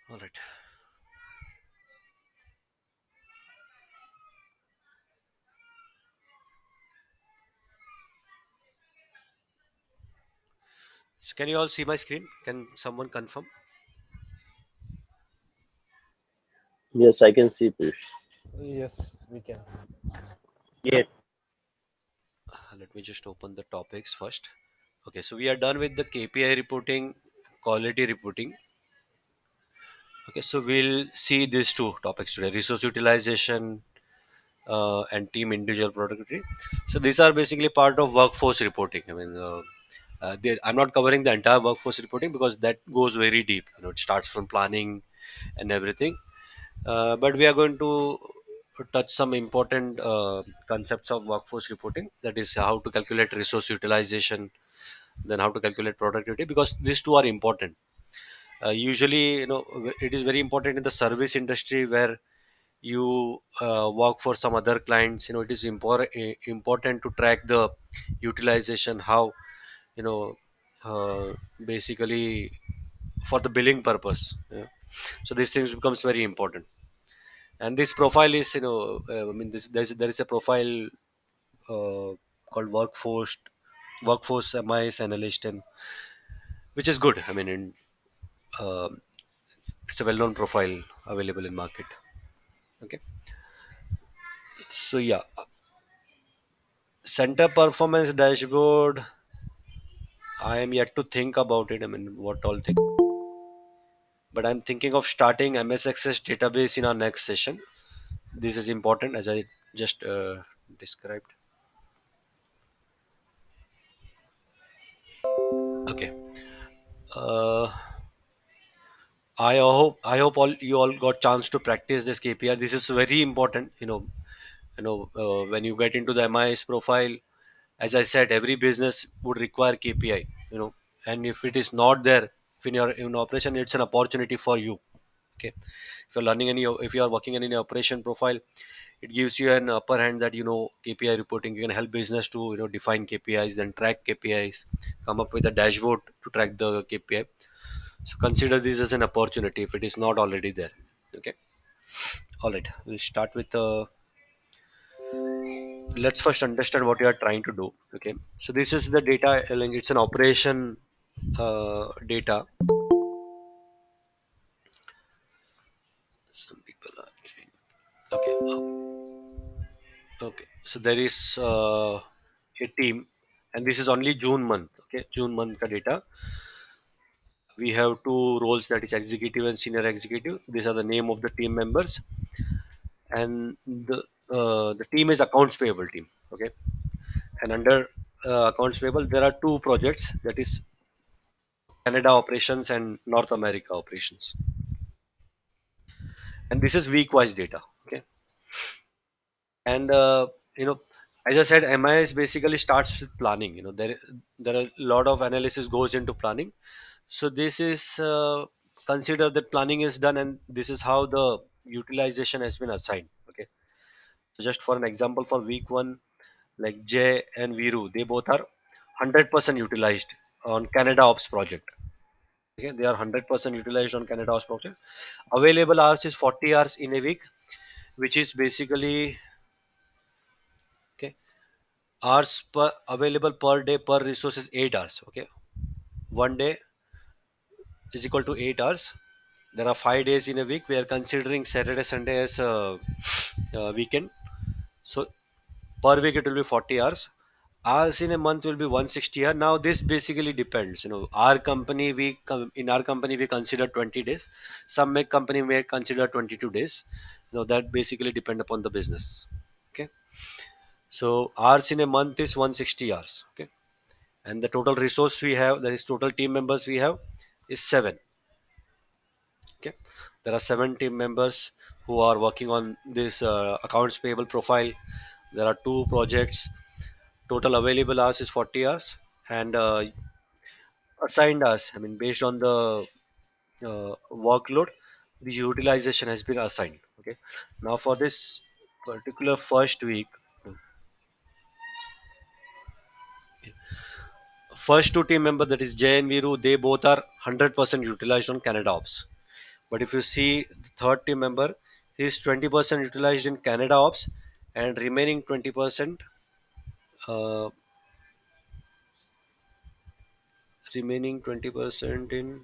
All right. So can you all see my screen? Can someone confirm? Yes, I can see this. Yes, we can. Yes. Let me just open the topics first. Okay, so we are done with the KPI reporting, quality reporting. Okay, so we'll see these two topics today: resource utilization and team individual productivity. So these are basically part of workforce reporting. I'm not covering the entire workforce reporting because that goes very deep. It starts from planning and everything. But we are going to touch some important concepts of workforce reporting. That is how to calculate resource utilization, then how to calculate productivity, because these two are important. Usually, it is very important in the service industry where you work for some other clients. It is important to track the utilization, how you know basically for the billing purpose. Yeah. So these things becomes very important. And this profile is, there is a profile called workforce MIS analyst, and which is good. Uh, it's a well-known profile available in market. Okay, so yeah, center performance dashboard. I am yet to think about it. What all thing, but I'm thinking of starting MS Access database in our next session. This is important, as I just described. Okay. Uh, I hope all you all got chance to practice this KPI. This is very important. When you get into the MIS profile, as I said, every business would require KPI. And if it is not there, if in your in operation, it's an opportunity for you. Okay, if you are working in any operation profile, it gives you an upper hand that KPI reporting. You can help business to define KPIs, then track KPIs, come up with a dashboard to track the KPI. So consider this as an opportunity if it is not already there. Okay. All right. We'll start with let's first understand what you are trying to do. Okay. So this is the data. Like, it's an operation data. Some people are changing. Okay. Okay. So there is a team, and this is only June month. Okay. June month ka data. We have two roles, that is executive and senior executive. These are the name of the team members, and the team is accounts payable team. Okay. And under accounts payable, there are two projects, that is Canada operations and North America operations. And this is week wise data. Okay. And you know as I said, MIS basically starts with planning. There are a lot of analysis goes into planning. So this is consider that planning is done, and this is how the utilization has been assigned. Okay. So just for an example, for week one, like Jay and Viru, they both are 100% utilized on Canada Ops project. Okay, they are 100% utilized on Canada Ops project. Available hours is 40 hours in a week, which is basically, okay, hours per available per day per resource is 8 hours. Okay, one day is equal to 8 hours. There are 5 days in a week. We are considering Saturday Sunday as a, weekend. So per week it will be 40 hours. Hours in a month will be 160 hours. Now this basically depends. In our company we consider 20 days. Some make company may consider 22 days. That basically depend upon the business. Okay. So hours in a month is 160 hours. Okay. And the total resource we have, that is total team members we have, is 7. Okay. There are 7 team members who are working on this accounts payable profile. There are two projects. Total available hours is 40 hours, and assigned hours, based on the workload, the utilization has been assigned. Okay. Now for this particular first week, first two team members, that is Jay and Viru, they both are 100% utilized on Canada Ops. But if you see the third team member, he is 20% utilized in Canada ops and remaining 20% uh, remaining 20% in,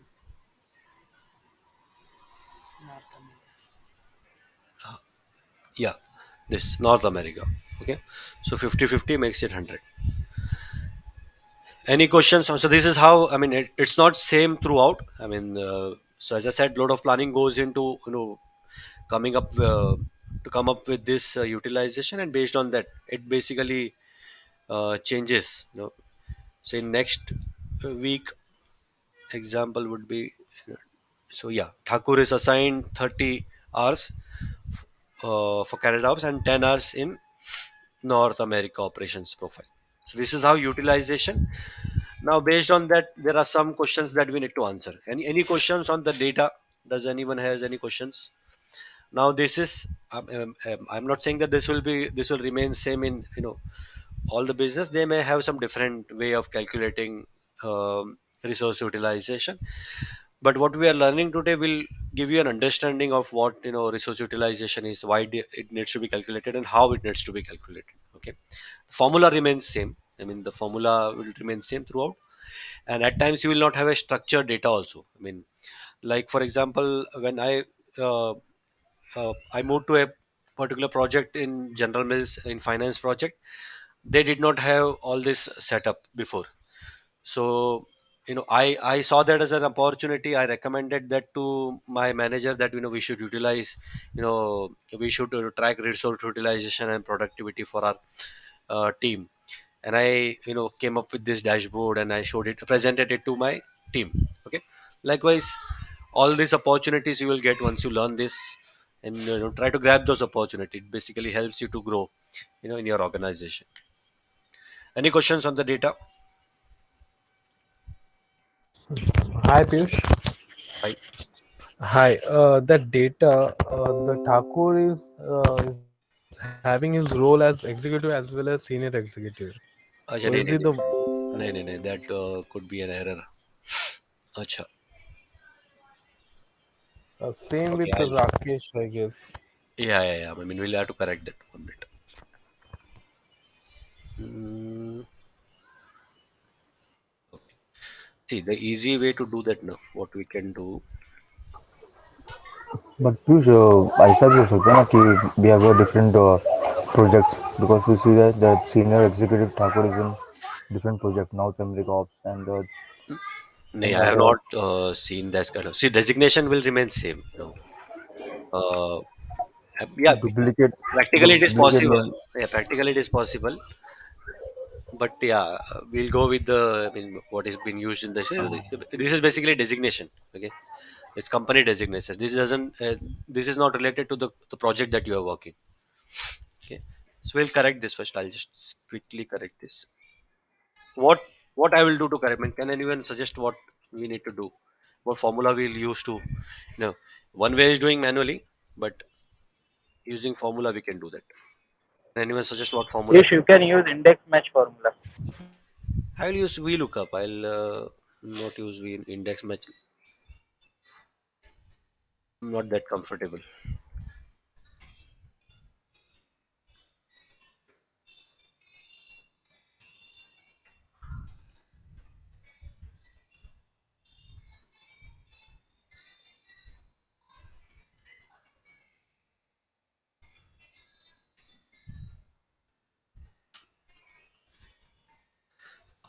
yeah, this North America. Okay, so 50-50 makes it 100. Any questions? So this is how, I mean, it's not same throughout. I mean, so as I said, lot of planning goes into, coming up to come up with this utilization, and based on that it basically changes. So in next week, example would be, so yeah, Thakur is assigned 30 hours for Canada ops and 10 hours in North America operations profile. So this is how utilization. Now based on that, there are some questions that we need to answer. Any questions on the data? Does anyone has any questions? Now this is, I'm not saying that this will remain same in, all the business. They may have some different way of calculating resource utilization, but what we are learning today will give you an understanding of what, resource utilization is, why it needs to be calculated, and how it needs to be calculated. Okay, formula remains same. I mean, the formula will remain same throughout, and at times you will not have a structured data also. I mean, like for example, when uh, I moved to a particular project in General Mills in finance project, they did not have all this setup before. So, I saw that as an opportunity. I recommended that to my manager that, we should utilize, we should track resource utilization and productivity for our team. And I, came up with this dashboard, and I showed it, presented it to my team. Okay, likewise, all these opportunities you will get once you learn this, and, try to grab those opportunities. It basically helps you to grow, in your organization. Any questions on the data? Hi, Piyush. Hi. Hi. That data, the Thakur is having his role as executive as well as senior executive. So is अच्छा, he नहीं the नहीं नहीं नहीं नहीं नहीं, that could be an error. अच्छा. same Okay, with the I'll, Rakesh, I guess. yeah. I mean, we'll have to correct that 1 minute. Mm, okay. See, the easy way to do that now, what we can do. But Piyush, ऐसा भी हो सकता है ना कि we have a different projects because we see that the senior executive Thakur is in different project now America Ops No, and I have other not seen that kind of. See, designation will remain same. Uh, yeah, duplicate practically it is duplicate possible. name. Yeah, practically it is possible. But yeah, we'll go with the. I mean, what is being used in this? This is basically designation. Okay, it's company designation. This doesn't. This is not related to the project that you are working. Okay, so we'll correct this first. I'll just quickly correct this. What what I will do to correct? I mean, can anyone suggest what we need to do? What formula we'll use to, one way is doing manually, but using formula we can do that. Can anyone suggest what formula? Yes, you can use index match formula. I will use VLOOKUP. I'll not use V index match. I'm not that comfortable.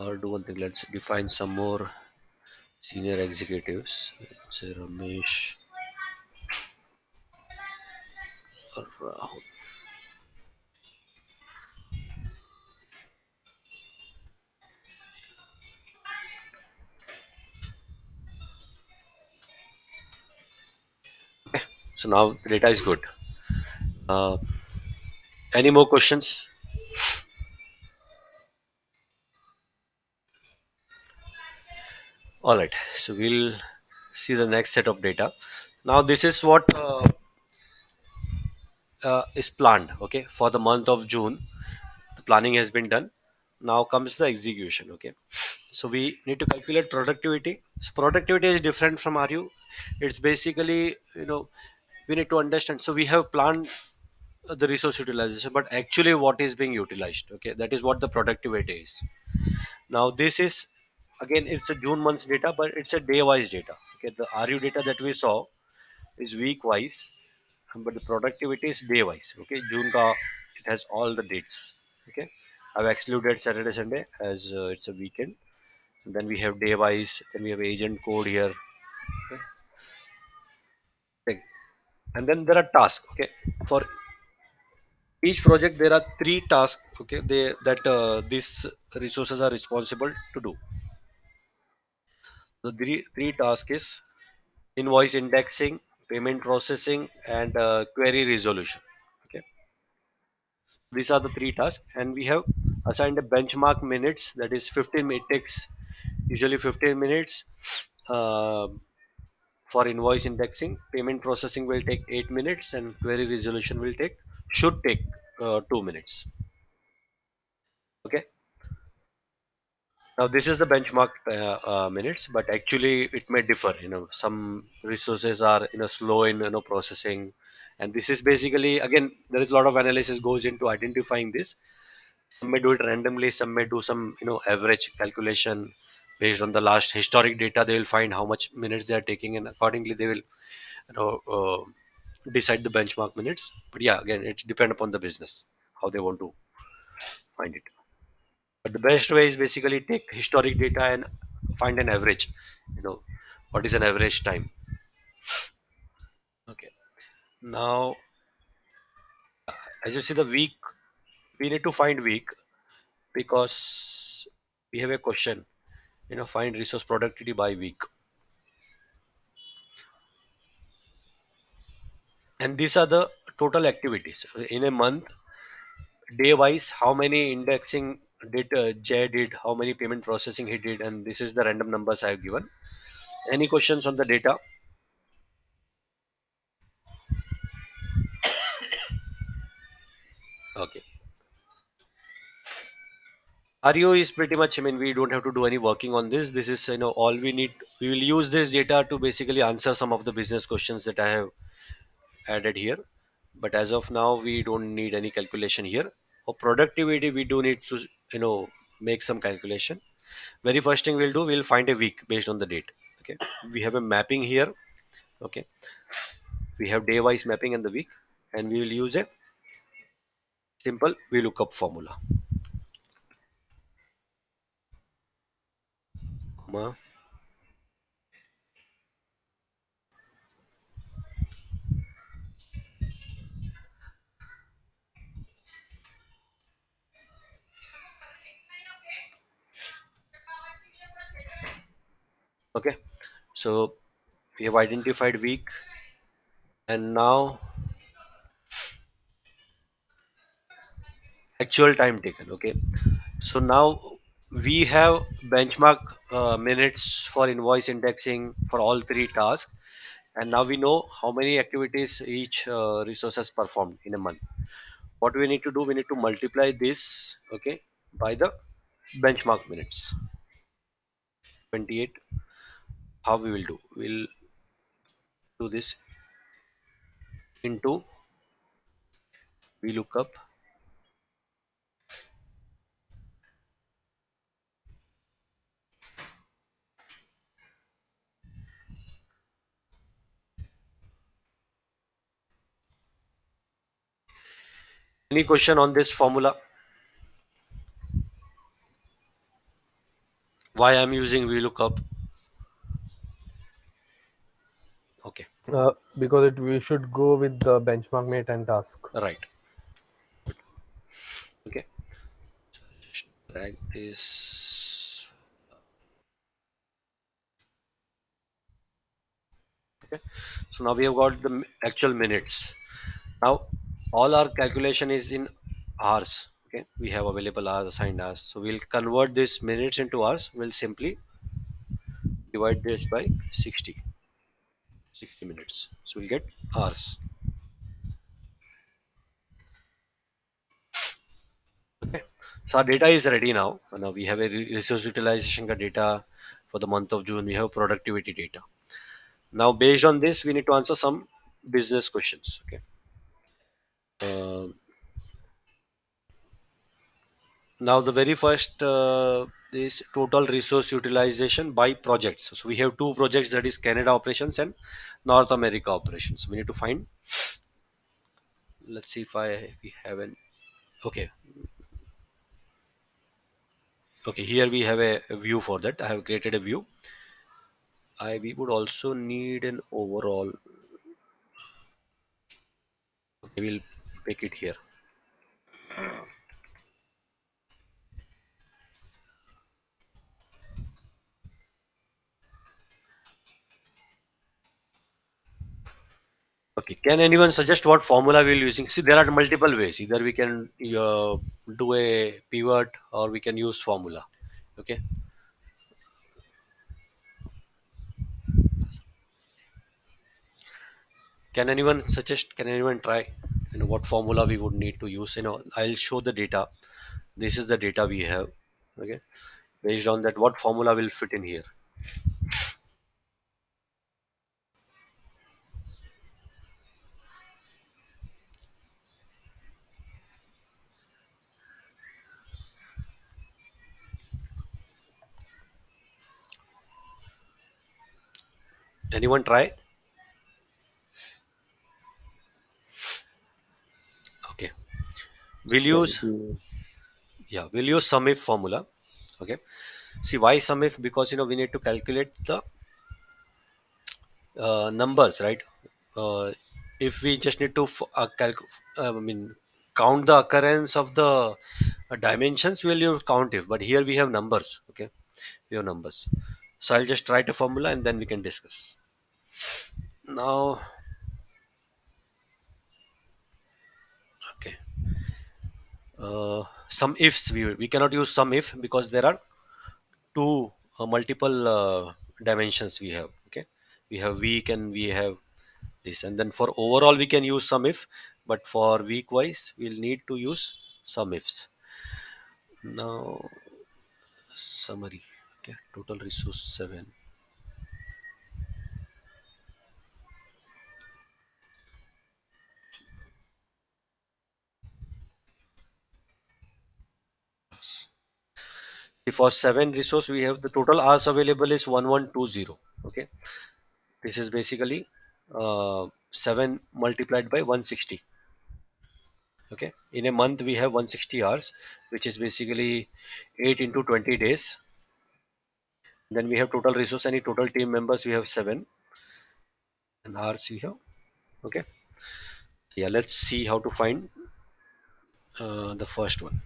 Or do one thing. Let's define some more senior executives. Let's say Ramesh or Rahul. So now the data is good. Uh, any more questions? All right. So we'll see the next set of data. Now this is what is planned. Okay, for the month of June, the planning has been done. Now comes the execution. Okay, So we need to calculate productivity. So productivity is different from RU. It's basically, we need to understand. So we have planned the resource utilization, but actually what is being utilized, okay, that is what the productivity is. Now this is, again, it's a June month's data, but it's a day wise data. Okay, the RU data that we saw is week wise, but the productivity is day wise. Okay, June ka, it has all the dates. Okay, I've excluded Saturday Sunday as it's a weekend. Then we have day wise, then we have agent code here. Okay. And then there are tasks. Okay, for each project there are three tasks. Okay, they that these resources are responsible to do. The three tasks is invoice indexing, payment processing, and query resolution. Okay, these are the three tasks, and we have assigned a benchmark minutes, that is 15. It takes usually 15 minutes. For invoice indexing, payment processing will take 8 minutes, and query resolution should take 2 minutes. Okay, now this is the benchmark minutes, but actually it may differ. Some resources are slow in processing, and this is basically, again, there is a lot of analysis goes into identifying this. Some may do it randomly, some may do some average calculation based on the last historic data. They will find how much minutes they are taking, and accordingly they will decide the benchmark minutes. But yeah, again, it depends upon the business how they want to find it. But the best way is basically take historic data and find an average. You know, what is an average time? Okay. Now, as you see the week, we need to find week because we have a question. Find resource productivity by week, and these are the total activities in a month. Day wise, how many indexing did Jay did, how many payment processing he did, and this is the random numbers I have given. Any questions on the data? Okay. REO is pretty much, I mean, we don't have to do any working on this. This is, all we need. We will use this data to basically answer some of the business questions that I have added here. But as of now, we don't need any calculation here. For productivity, we do need to, make some calculation. Very first thing we'll do, we'll find a week based on the date. Okay. We have a mapping here. Okay. We have day wise mapping and the week, and we will use a simple VLOOKUP formula. Comma. Okay, so we have identified week, and now actual time taken. Okay, so now we have benchmark minutes for invoice indexing for all three tasks, and now we know how many activities each resource has performed in a month. What we need to do, we need to multiply this, okay, by the benchmark minutes. 28. How we will do, we'll do this into VLOOKUP. Any question on this formula? Why I'm using VLOOKUP? Okay, Because we should go with the benchmark mate and task. right. Okay, drag this. Okay, so now we have got the actual minutes. Now all our calculation is in hours. Okay, we have available hours, assigned hours. So we'll convert this minutes into hours. We'll simply divide this by 60 minutes. So we'll get hours. Okay, So our data is ready now. Now we have a resource utilization ka data for the month of June. We have productivity data. Now based on this, we need to answer some business questions. Okay. Uh, Now the very first is total resource utilization by projects. So we have two projects, that is Canada operations and North America operations. We need to find. Let's see if we have an. Okay. Okay. Here we have a view for that. I have created a view. We would also need an overall. Okay, we'll make it here. Okay. Can anyone suggest what formula we're using? See, there are multiple ways. Either we can do a pivot or we can use formula. Okay. Can anyone suggest? Can anyone try? What formula we would need to use? I'll show the data. This is the data we have. Okay. Based on that, what formula will fit in here? Anyone try? Okay. We'll use we'll use sum if formula. Okay. See why sum if? Because we need to calculate the numbers, right? If we just need to count the occurrence of the dimensions, we'll use count if. But here we have numbers. Okay, we have numbers. So I'll just write a formula and then we can discuss. Now, okay. Some ifs we cannot use some if because there are two multiple dimensions we have. Okay, we have week and we have this, and then for overall we can use some if, but for week wise we'll need to use some ifs. Now summary. Okay, total resource 7. For 7 resource we have the total hours available is 1120. Okay, this is basically 7 multiplied by 160. Okay, in a month we have 160 hours, which is basically 8 into 20 days. Then we have total resource, any total team members we have 7, and hours we have. Okay, yeah, let's see how to find the first one.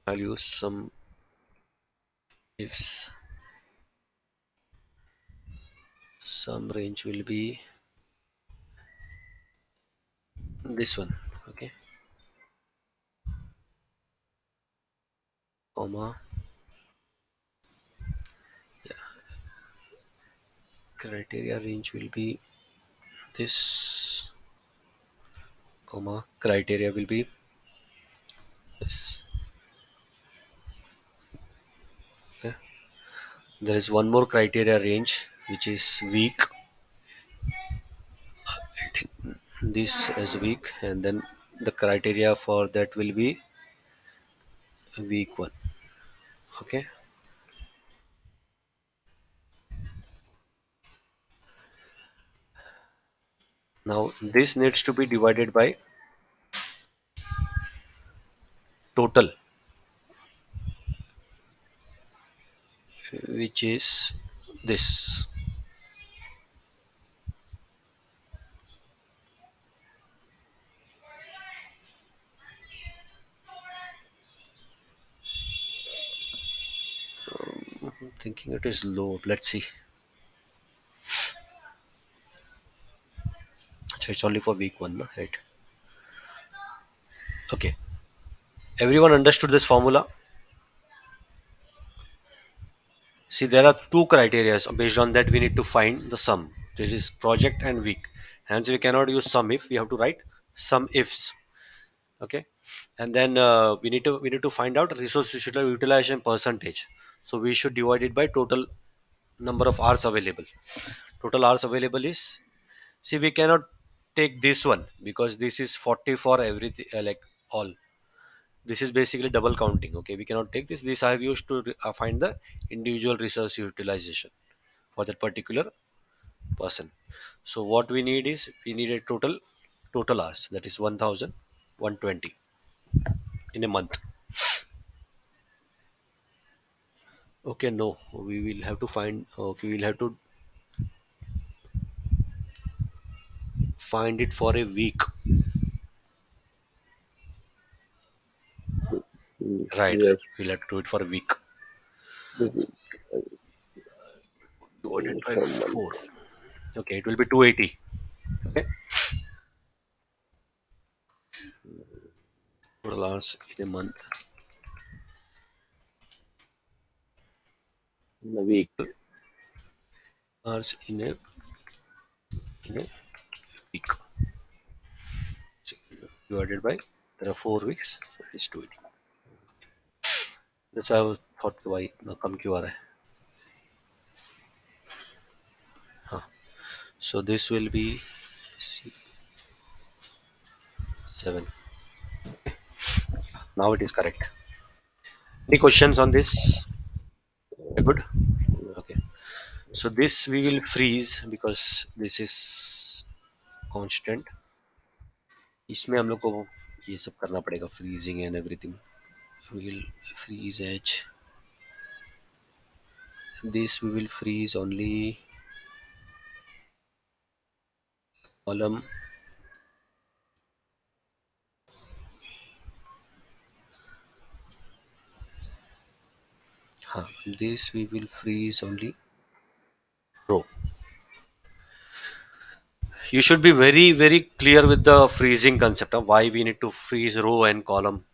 I'll use some ifs. Some range will be this one. Okay, comma, criteria range will be this, comma, criteria will be this. Okay, there is one more criteria range which is week. I take this as week, and then the criteria for that will be week 1. Okay, now this needs to be divided by total, which is this. Thinking it is low. Let's see. So it's only for week 1, no? Right? Okay. Everyone understood this formula? See, there are two criteria. Based on that, we need to find the sum. This is project and week. Hence, we cannot use sum if. We have to write some ifs. Okay. and then we need to find out resource utilization percentage. So we should divide it by total number of hours available. Total hours available is, see, we cannot take this one because this is 40 for everything, like all. This is basically double counting. Okay, we cannot take this. I have used to find the individual resource utilization for that particular person. So what we need is, we need a total hours, that is 1120 in a month. Okay, no, we will have to find, okay, we'll have to find it for a week. Right, Yes. we'll have to do it for a week. This is Divided by some month. 4. Okay, it will be 280. Okay, total hours in a month. In a week. Hours in a week. So, divided by, there are 4 weeks, so it is 280. That's why I thought why कम क्यों आ रहा है. So this will be 7. Now it is correct. Any questions on this? Very good. Okay. So this we will freeze because this is constant. इसमें हम लोग को ये सब करना पड़ेगा, freezing and everything. We will freeze edge. This we will freeze only column. This we will freeze only row. You should be very clear with the freezing concept of why we need to freeze row and column.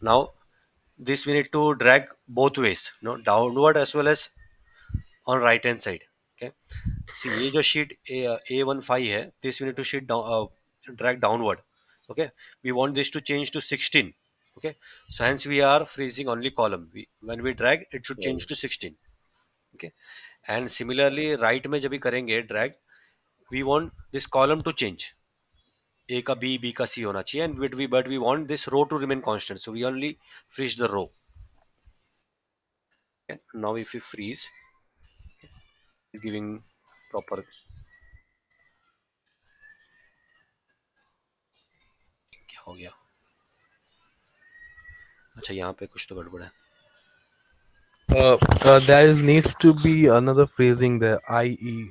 Now this we need to drag both ways, downward as well as on right hand side. Okay, see, ये जो sheet A15 है, this we need to sheet down, drag downward. Okay, we want this to change to 16. Okay, so hence we are freezing only column. When we drag, it should change to 16. Okay, and similarly right में जब भी करेंगे drag, we want this column to change. A का B का C होना चाहिए, and but we want this row to remain constant, so we only freeze the row. Okay? Now if we freeze, it's giving proper. क्या हो गया? अच्छा, यहाँ पे कुछ तो गड़बड़ है. There needs to be another phrasing there, i.e.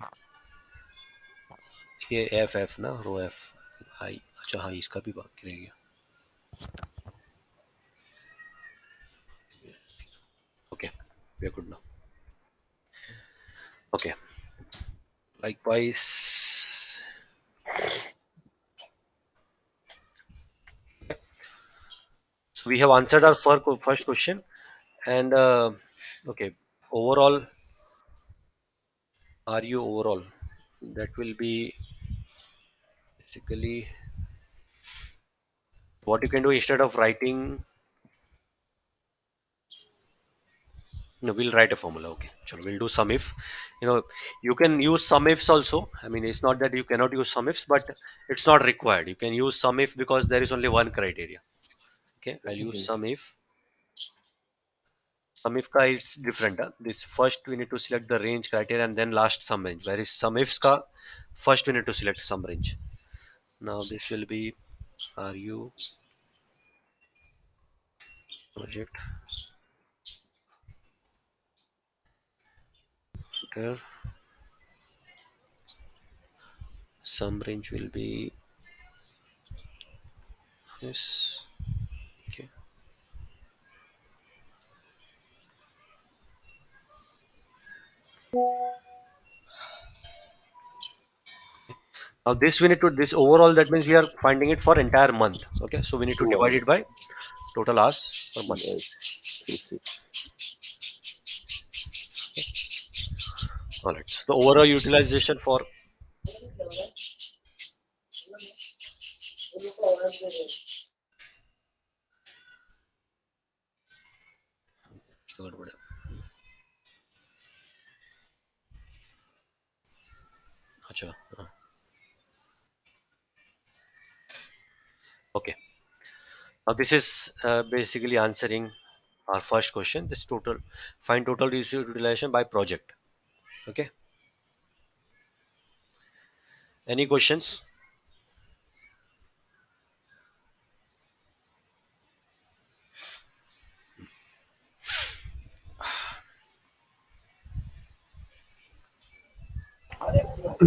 ये F ना, रो F I. अच्छा हाँ, इसका भी बाकी रह गया. Okay, we are good now. Okay. Likewise. So we have answered our first question, and okay, overall, are you overall? That will be basically what you can do instead of writing. No, we'll write a formula. Okay, sure. We'll do sum if. You can use sum ifs also. I mean, it's not that you cannot use sum ifs, but it's not required. You can use sum if because there is only one criteria. Okay, I'll use sum if. Sum if ka is different. This first we need to select the range criteria and then last sum range. Whereas sum ifs ka first we need to select sum range. Now this will be RU project. Enter. Sum range will be this. Okay. Now this we need to, this overall, that means we are finding it for entire month. Okay, so we need to divide it by total hours per month. All right. So the overall utilization for अच्छा okay. Now this is basically answering our first question. This total find total resource utilization by project. Okay. Any questions?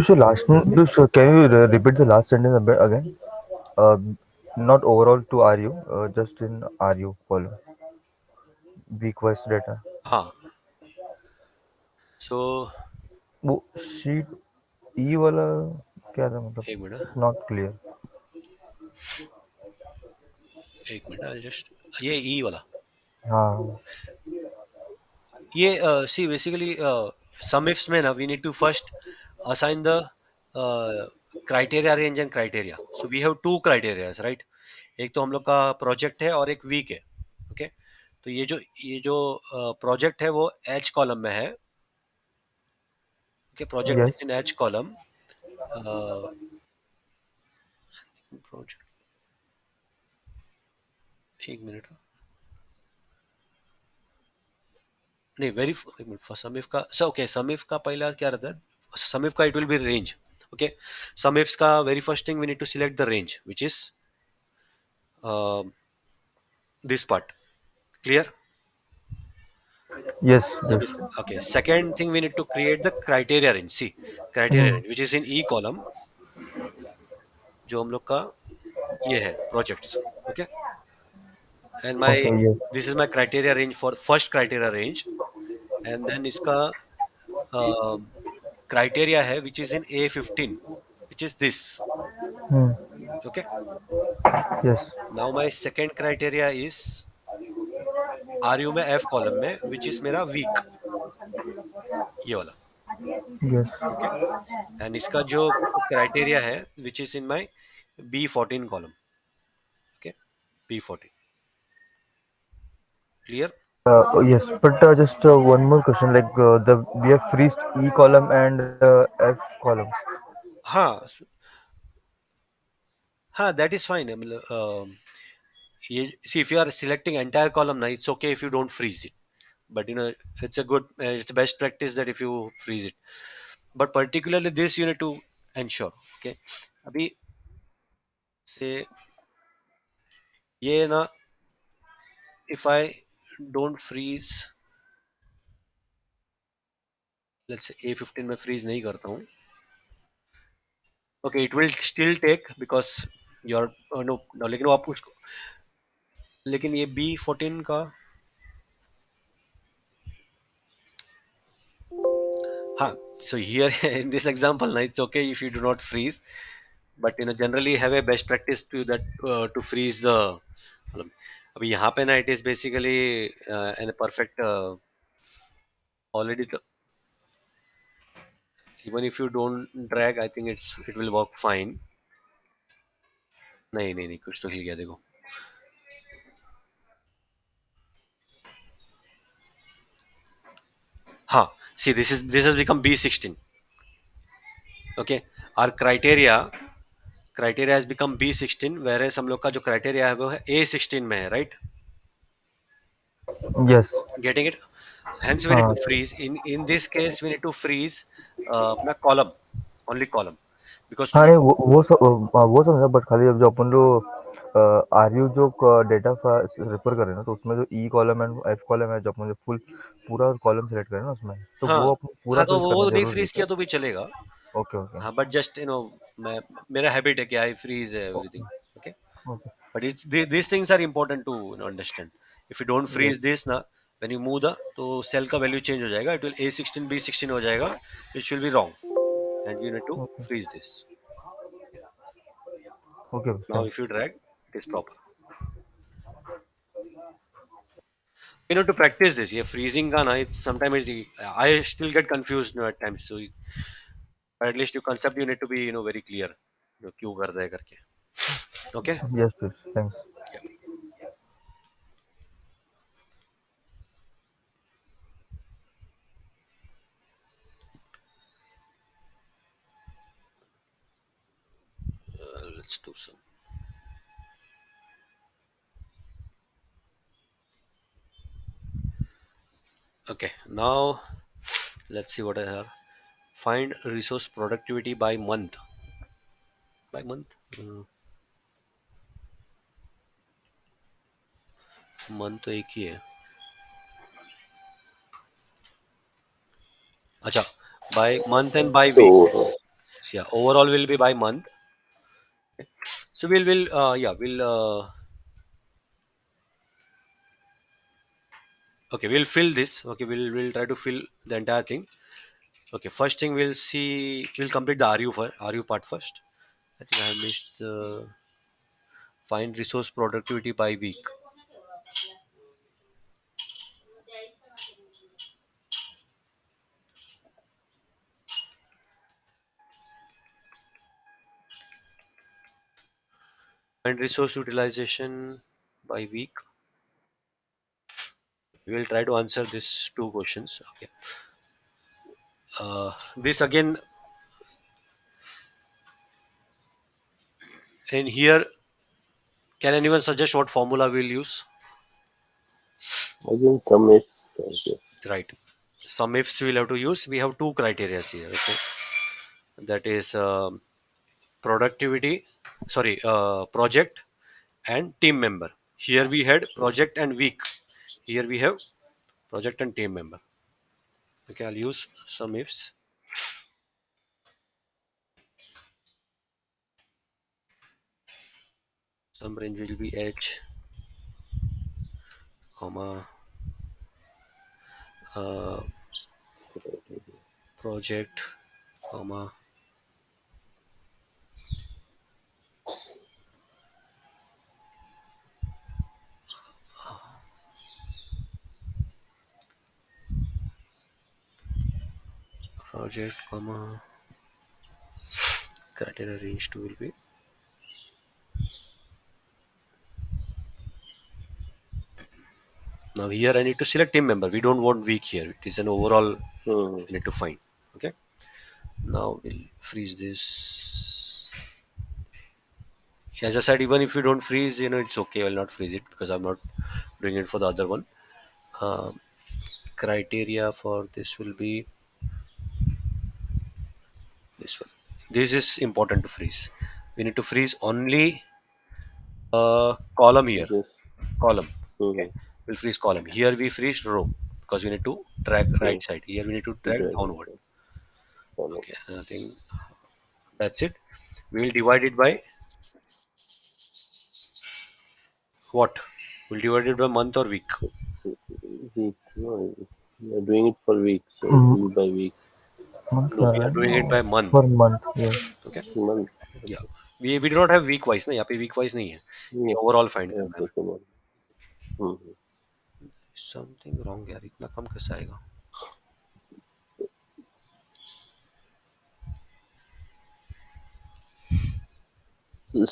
So last, so can you repeat the last sentence a bit again? Uh, Not overall to RU, just in RU column. Week wise data. हाँ. So वो sheet ई वाला क्या था एक मतलब minute not clear. एक minute I'll just ये ई वाला हाँ. ये see basically sum ifs में ना we need to first assign the criteria range and criteria. So we have two criteria, right? एक तो हम लोग का प्रोजेक्ट है और एक वीक है. ओके तो ये जो प्रोजेक्ट है वो एच कॉलम में है. Okay project is yes. In H column. Project एक मिनट नहीं वेरी समीफ का ओके समीफ का पहला क्या रहता है समीफ का it will be range. Okay समीफ का very first thing we need to select the range which is this part. Clear? Yes. Sum yes. is okay. Second thing we need to create the criteria range. See, criteria range which is in E column जो हम लोग का ये है projects. Okay. And okay. my yes. this is my criteria range for first criteria range. And then इसका criteria है which is in A15 which is this. Okay. Yes. Now my second criteria is RU में F column में which is मेरा week ये वाला. Yes. Okay. And इसका जो criteria है which is in my B14 column. Okay B14. Clear. Yes, but just one more question. Like the we have freezed E column and F column. हाँ हाँ that is fine. मतलब ये see if you are selecting entire column ना it's okay if you don't freeze it. But it's a good it's best practice that if you freeze it. But particularly this you need to ensure. Okay अभी से ये ना if I don't freeze let's say A15 में freeze नहीं करता हूँ. Okay it will still take because your know लेकिन वो आप उसको लेकिन ये B14 का हाँ. So here in this example ना it's okay if you do not freeze but generally have a best practice to that to freeze the column. अभी यहाँ पे ना it is basically in a perfect already even if you don't drag I think it will work fine. नहीं नहीं नहीं कुछ तो हिल गया देखो. हाँ see this has become B16. Okay our criteria has become B16 whereas हम लोग का जो criteria है वो है A16 में है right. Yes. Getting it. Hence we need हाँ. to freeze in this case we need to freeze अपना column only column because हाँ नहीं वो समझा बट खाली जब जो अपन लोग आर यू जो डेटा रेफर कर रहे हैं ना तो उसमें जो ई कॉलम एंड एफ कॉलम है जब अपन जो फुल पूरा कॉलम सेलेक्ट करें ना उसमें तो हाँ वो अपन पूरा हाँ तो फिल करना वो नहीं जरूरी है फ्रीज क्या? किया तो भी चलेगा. ओके. ओके. हाँ बट जस्ट मैं मेरा हैबिट है कि I freeze everything. Okay okay. but it's these things are important to understand. If you don't freeze this ना when you move the तो सेल का वैल्यू चेंज हो जाएगा. It will A16 B16 हो जाएगा which will be wrong and you need to okay. freeze this. Okay. Now if you drag it is proper. You know to practice this ये freezing का ना it's sometimes I still get confused at times. So at least you concept you need to be very clear क्यों करता है करके. Okay. Yes please thanks. Yeah. Let's do some. Okay, now let's see what I have. Find resource productivity by month. By month? Month तो एक ही है. अच्छा, by month and by week. So, Yeah, overall will be by month. So we'll okay, we'll fill this. Okay, we'll try to fill the entire thing. Okay, first thing we'll complete the RU part first. I think I missed find resource productivity by week. Find resource utilization by week. We will try to answer these two questions. Okay. This again in here. Can anyone suggest what formula we'll use? again, some ifs. Okay. Right. Some ifs we'll have to use. We have two criteria here. Okay. That is productivity. Sorry, project and team member. Here we had project and week. Here we have project and team member. Okay, I'll use some ifs. Some range will be h, comma, uh, project, comma, project, comma, criteria range 2 will be. Now here I need to select team member. We don't want week here. It is an overall Hmm. we need to find. Okay. Now we'll freeze this. As I said, even if you don't freeze, it's okay. I'll not freeze it because I'm not doing it for the other one. Criteria for this will be this one. This is important to freeze. We need to freeze only column here. Yes. Column. Okay. Hmm. We'll freeze column. Here we freeze row because we need to drag Hmm. right side. Here we need to drag Dragon. downward. Follow. Okay. I think that's it. We will divide it by what? We'll divide it by month or week. Week. No, we are doing it for week, so it Mm, will be by week. month No, we are doing it by month. per month. Yeah. Okay. Month. Yeah. We do not have week wise ना यहाँ पे week wise नहीं है. ये No. overall find करना Okay, है. come on. Hmm. Something wrong यार इतना कम कैसे आएगा? So,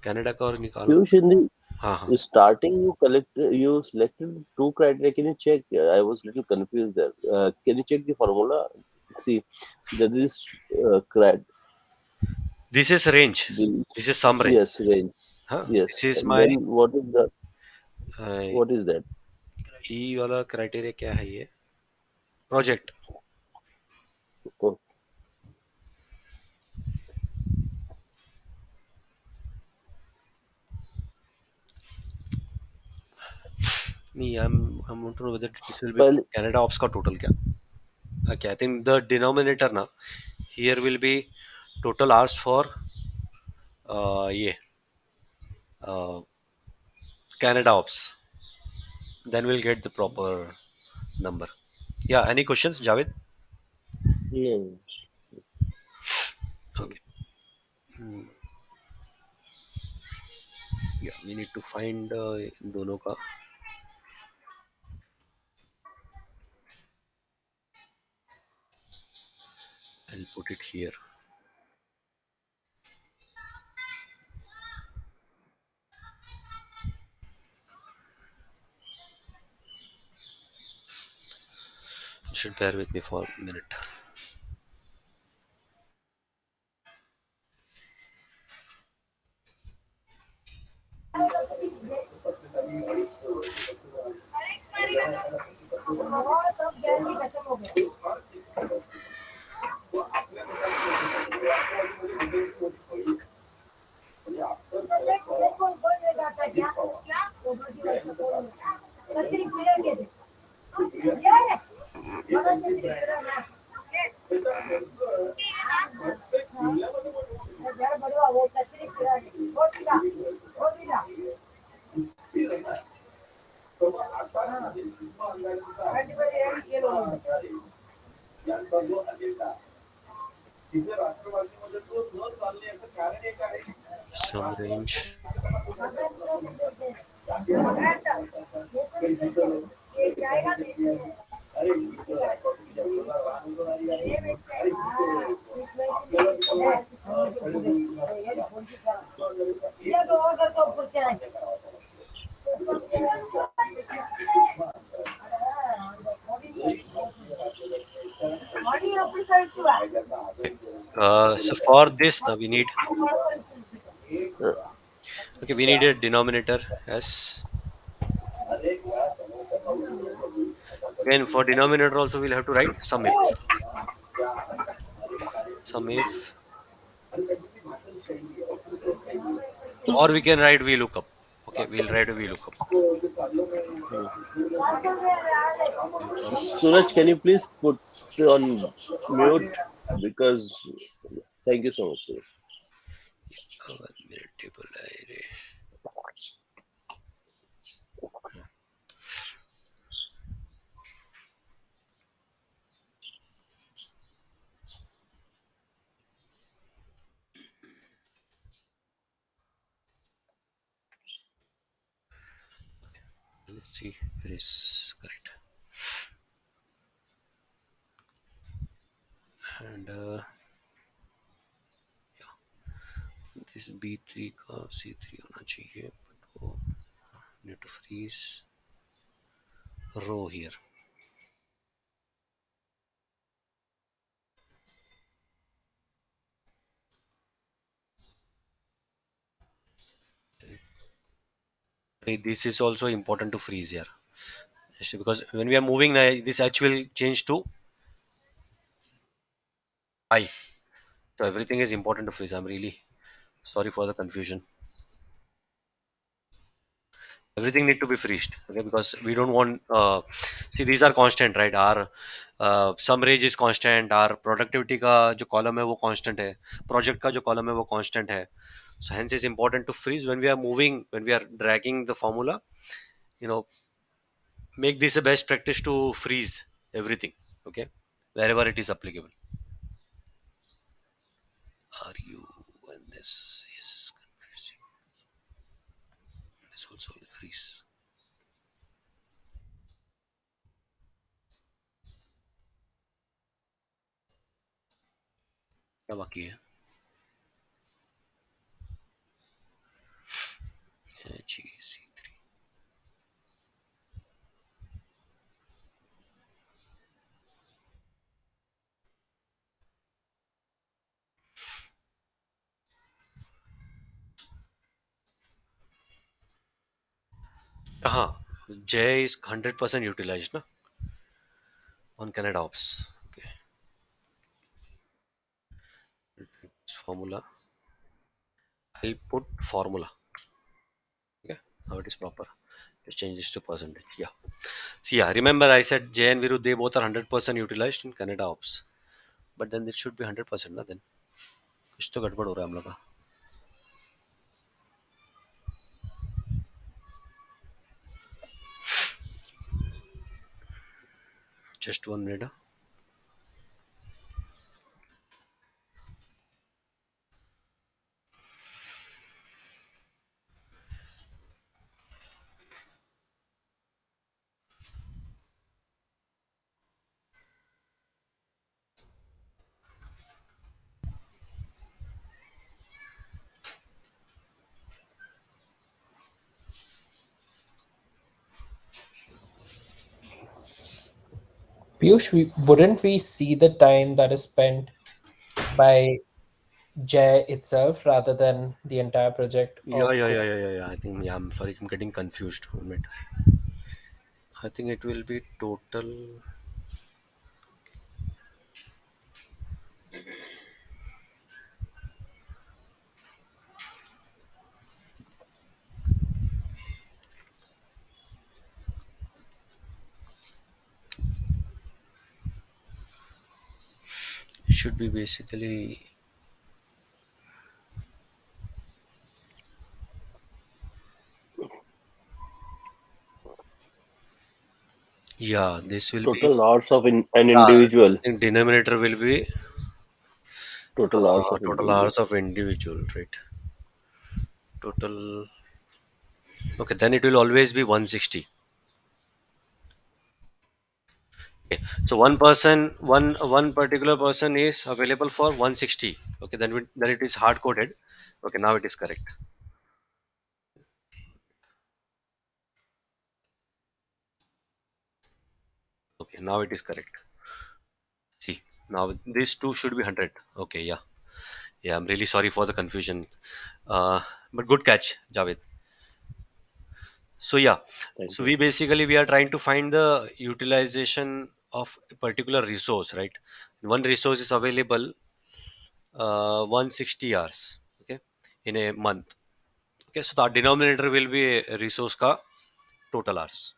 कनाडा का और निकालो. Piyush, in the हाँ हाँ. starting, you selected two criteria. Can you check? I was little confused there. Can you check the formula? See, there is crat. This is range. The, This is sum range. yes, range. हाँ. Yes, This is and my then what is that? E वाला criteria क्या है ये? Project. Oh, नहीं, I want to know whether this will be well, Canada ops का total क्या? Okay, I think the denominator ना here will be total hours for ये Canada ops. Then we'll get the proper number. Yeah, any questions, Javed? no. Okay. Yeah, we need to find इन दोनों का. I'll put it here. You should bear with me for a minute. Some range. Okay. So for this now we need, Uh, okay, we need a denominator. Yes. Again for denominator also we'll have to write sum if. Sum if, or we can write VLOOKUP. Okay, we'll write a VLOOKUP. Suraj, can you please put on mute? Because thank you so much, Suraj. 1 minute table array. Let's see if it is correct. And this B3 का C3 होना चाहिए, but वो need to freeze row here. This is also important to freeze here, actually, because when we are moving this actual change to I. So everything is important to freeze. I'm really sorry for the confusion. Everything need to be freezed, okay, because we don't want see these are constant, right? Our sum range is constant, our productivity का जो column है वो constant है, project का जो column है वो constant है, so hence it's important to freeze when we are moving, when we are dragging the formula, you know, make this a best practice to freeze everything, okay, wherever it is applicable. Are you, and this is confusing, this also will freeze. क्या बाकी है? HEC3. हाँ, J is 100% utilized ना on Canada Ops. Okay, formula. I'll put formula. Okay, now it is proper. Let's change this to percentage. Yeah. See, yeah. Remember, I said J and Viru, they both are 100% utilized in Canada Ops, but then it should be 100% ना then. कुछ तो गड़बड़ हो रहा है हम लोग का. Just 1 minute. Piyush, wouldn't we see the time that is spent by Jay itself rather than the entire project Yeah, of yeah, yeah, Coke? yeah, yeah, yeah. I think, yeah, I'm sorry, I'm getting confused. 1 minute. I think it will be total. should be basically, yeah, this will be, Total hours of an I individual. think denominator will be Total hours of total individual. hours of individual, right? Total, okay, then it will always be 160. Okay. So one particular person is available for 160. Okay, then it is hard coded. Okay, now it is correct. Okay, now it is correct. See, now these two should be 100. Okay, yeah. Yeah, I'm really sorry for the confusion. Uh, but good catch, Javed. So yeah, Thank so you. we are trying to find the utilization of a particular resource, right? One resource is available 160 hours, okay, in a month. Okay, so the denominator will be a resource ka total hours.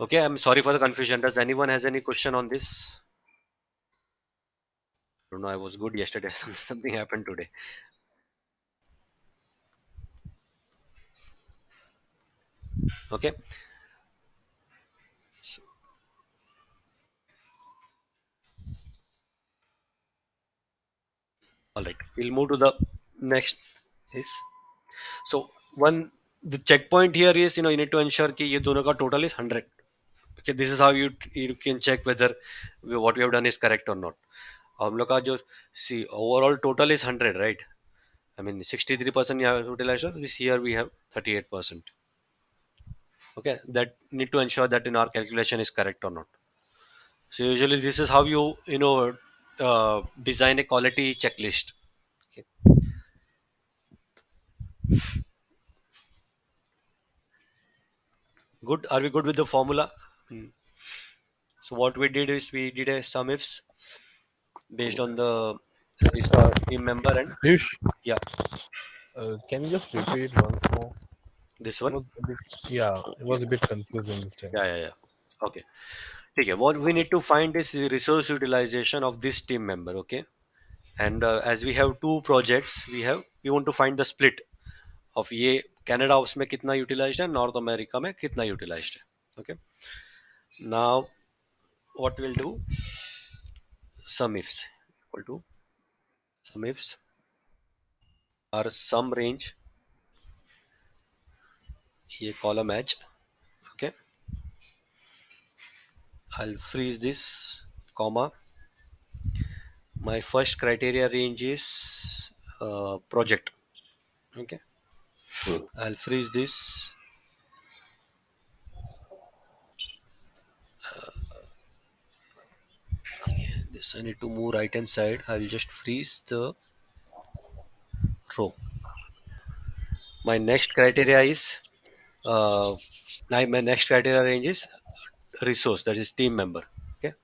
Okay, I'm sorry for the confusion. Does anyone has any question on this? I don't know. I was good yesterday. Something happened today. Okay. So, all right. We'll move to the next. Is so one the checkpoint here is, you need to ensure कि ये दोनों का total is 100. Okay, this is how you can check whether what we have done is correct or not. हम लोग का जो see overall total is 100, right? I mean 63% you have utilized. This here we have 38%. Okay, that need to ensure that in our calculation is correct or not. So usually this is how design a quality checklist. Okay. Good. Are we good with the formula? Hmm. So what we did is we did a sum ifs based on the Uh, resource team member, and Piyush, yeah, can you just repeat it once more? this It one. was a bit, yeah, it Yeah, was a bit confusing this time. yeah. Okay. Okay. What we need to find is the resource utilization of this team member. Okay. And as we have two projects, we want to find the split of ये Canada उसमें कितना utilised है, north America में कितना utilised है. Okay. Now what we'll do, sum ifs equal to sum ifs are sum range, ये column h. Okay, I'll freeze this comma. My first criteria range is project. Okay, Hmm. I'll freeze this. This I need to move right hand side. I will just freeze the row. My next criteria is uh, my next criteria range is resource, that is team member. Okay,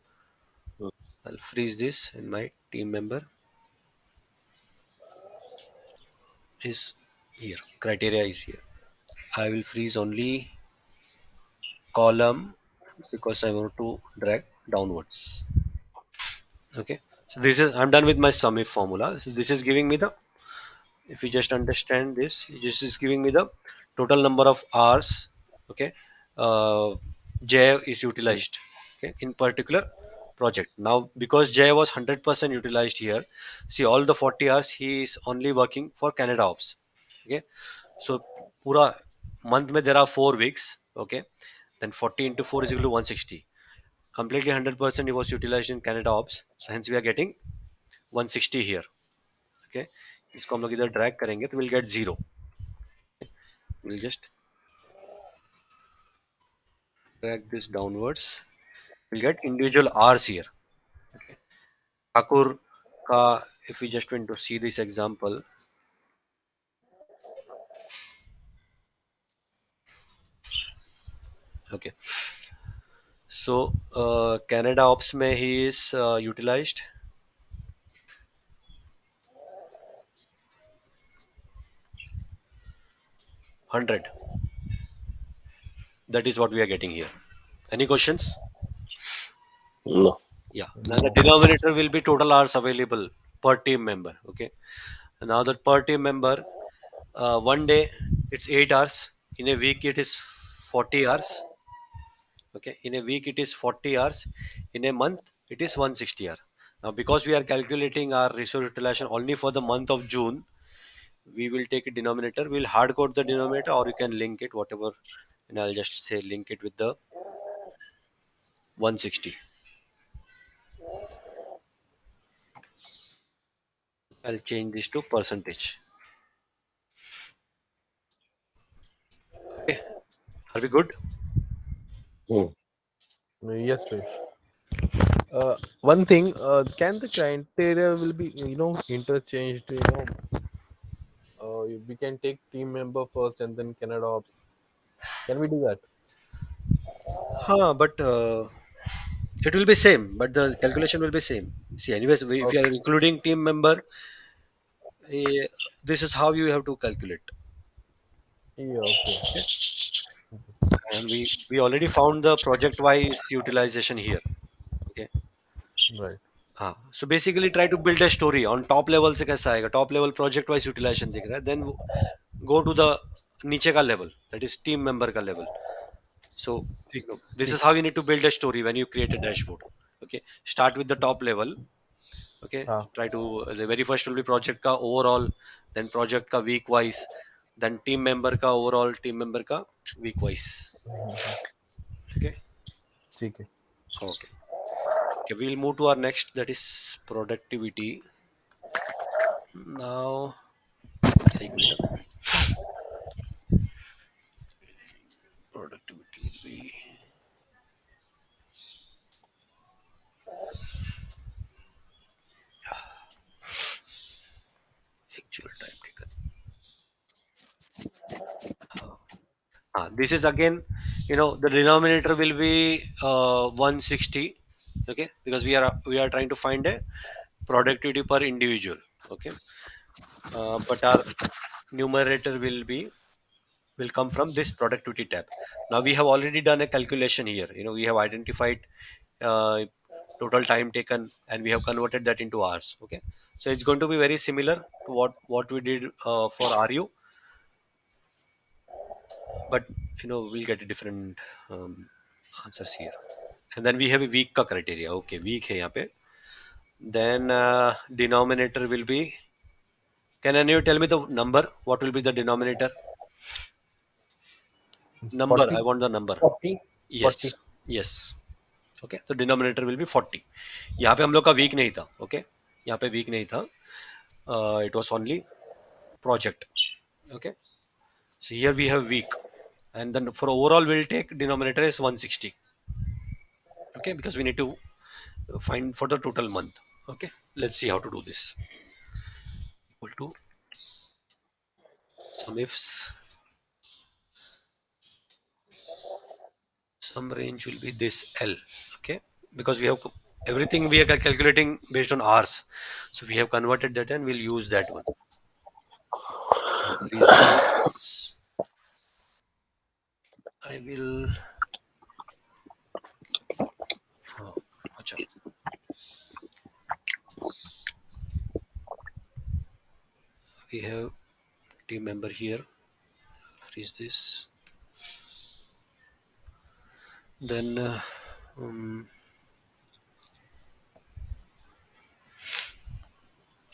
Hmm. I'll freeze this, and my team member is here. Criteria is here. I will freeze only column because I want to drag downwards. Okay, so this is, I'm done with my sum if formula. So this is giving me the, if you just understand this, this is giving me the total number of hours. Okay, uh, J is utilized. Okay, in particular project. Now because J was 100% utilized here, see all the 40 hours he is only working for Canada ops. Okay, so पूरा month में there are 4 weeks. Okay, then 40 into 4 is equal to 160. Completely 100% he was utilized in Canada ops. So hence we are getting 160 here. Okay, इसको हम लोग इधर drag करेंगे तो we'll get 0. We'll just drag this downwards. We'll get individual hours here. Okay, Thakur ka, if we just want to see this example. Okay, so Canada ops में he is utilized 100. That is what we are getting here. Any questions? No. Yeah. Now the denominator will be total hours available per team member. Okay. Now that per team member, one day it's 8 hours. In a week it is 40 hours. Okay. In a week it is 40 hours. In a month it is 160 hours. Now because we are calculating our resource utilization only for the month of June, we will take a denominator. We'll hard code the denominator, or you can link it, whatever. And I'll just say link it with the 160. I'll change this to percentage. Okay. Are we good? Hmm. Yes, Piyush. One thing, can the criteria will be interchanged? We can take team member first and then Canada ops. Can we do that? Huh, but it will be same, but the calculation will be same. See, anyways, if you Okay. are including team member, eh, this is how you have to calculate. Yeah. Okay. Okay, and we already found the project wise utilization here. Okay, Right. हाँ so basically try to build a story on top level से कैसा आएगा top level project wise utilization दिख रहा है then go to the नीचे का level that is team member का level so ठीक this ठीक is how you need to build a story when you create a dashboard. Okay, start with the top level. Okay, हाँ try to the very first will be project ka overall, then project ka week wise, then team member ka overall, team member ka week wise. Okay. ठीक है Okay, okay, we'll move to our next, that is productivity. Now एक minute. Productivity will be actual time taken. This is again, the denominator will be 160. Okay, because we are trying to find a productivity per individual. Okay, but our numerator will come from this productivity tab. Now we have already done a calculation here. We have identified uh, total time taken, and we have converted that into hours. Okay, so it's going to be very similar to what we did for RU, but we'll get a different um, answers here. And then we have a week ka criteria. Okay, week hai yahan pe. Then denominator will be. Can any of you tell me the number? What will be the denominator? Number. I 40 want the number. 40. Yes. 40 Yes. Okay. तो denominator will be 40. यहाँ पे हम लोग का week नहीं था. Okay, यहाँ पे वीक नहीं था. It was only project. Okay, so here we have week, and then for overall we'll take denominator is 160. Okay, because we need to find for the total month. Okay, let's see how to do this. Equal to some ifs, some range will be this L. Okay, because we have everything we are calculating based on hours, so we have converted that and we'll use that one. I'll freeze this. I will. Oh, acha. We have team member here. Freeze this. Then um,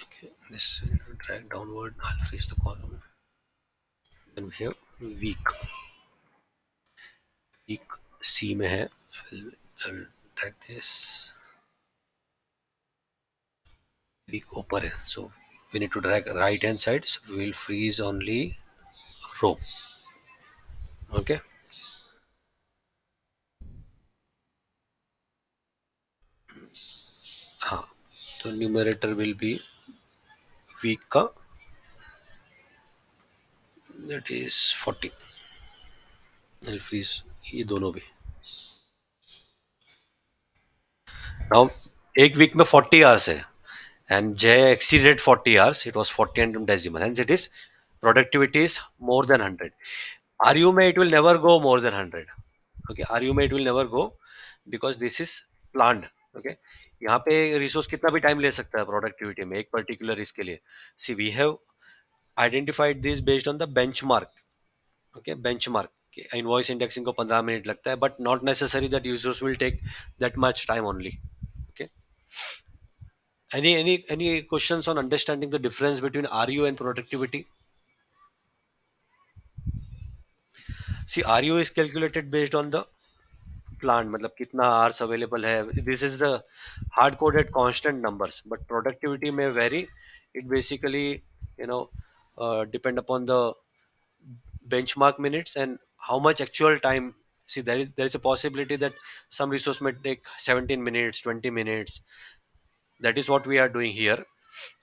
okay, this drag downward. I'll freeze the column. Then we have week. Week C में है. I'll drag this. Week ऊपर है. So we need to drag right hand side. So we will freeze only row. Okay. हाँ. So numerator will be week का. That is 40. I'll freeze ये दोनों भी. Now एक week में 40 hours है. And J exceeded 40 hours. It was 40 and decimal. Hence it is productivity is more than 100. RU may it will never go more than 100. Okay, RU may it will never go because this is planned. Okay, यहाँ पे resource कितना भी time ले सकता है productivity में एक particular इसके लिए. See we have identified this based on the benchmark. Okay, benchmark invoice indexing को 15 मिनट लगता है, but not necessary that users will take that much time only. Okay, any questions on understanding the difference between RU and productivity? See, RU is calculated based on the plant, मतलब कितना hours available है. This is the hard coded constant numbers, but productivity may vary. It basically, you know, depend upon the benchmark minutes and how much actual time. See, there is a possibility that some resource may take 17 minutes, 20 minutes. That is what we are doing here.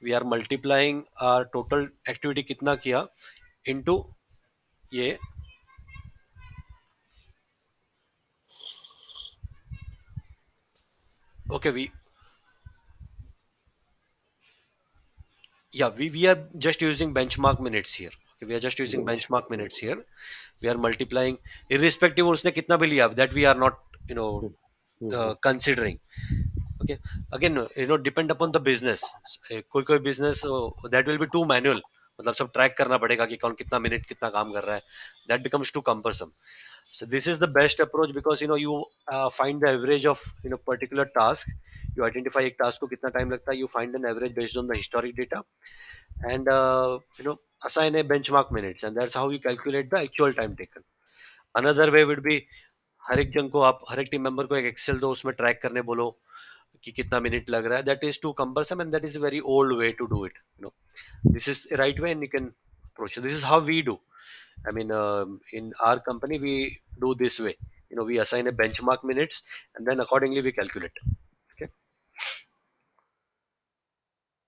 We are multiplying our total activity कितना किया into ये. Okay, we are just using benchmark minutes here. Okay, we are just using benchmark minutes here. We are multiplying irrespective उसने कितना भी लिया, that we are not, you know, considering. Okay, again, depend upon the business. कोई कोई business that will be too manual, मतलब सब track करना पड़ेगा कि कौन कितना मिनट कितना काम कर रहा है. That becomes too cumbersome. So this is the best approach because you find the average of particular task. You identify एक task को कितना time लगता है. You find an average based on the historic data and assign a benchmark minutes, and that's how you calculate the actual time taken. Another way would be हर एक जन को आप हर एक टीम मेंबर को एक एक्सेल दो, उसमें ट्रैक करने बोलो कि कितना मिनट लग रहा है. That is too cumbersome and that is a very old way to do it. This is the right way and you can approach it. This is how we do. I mean, in our company we do this way. We assign a benchmark minutes and then accordingly we calculate. Okay,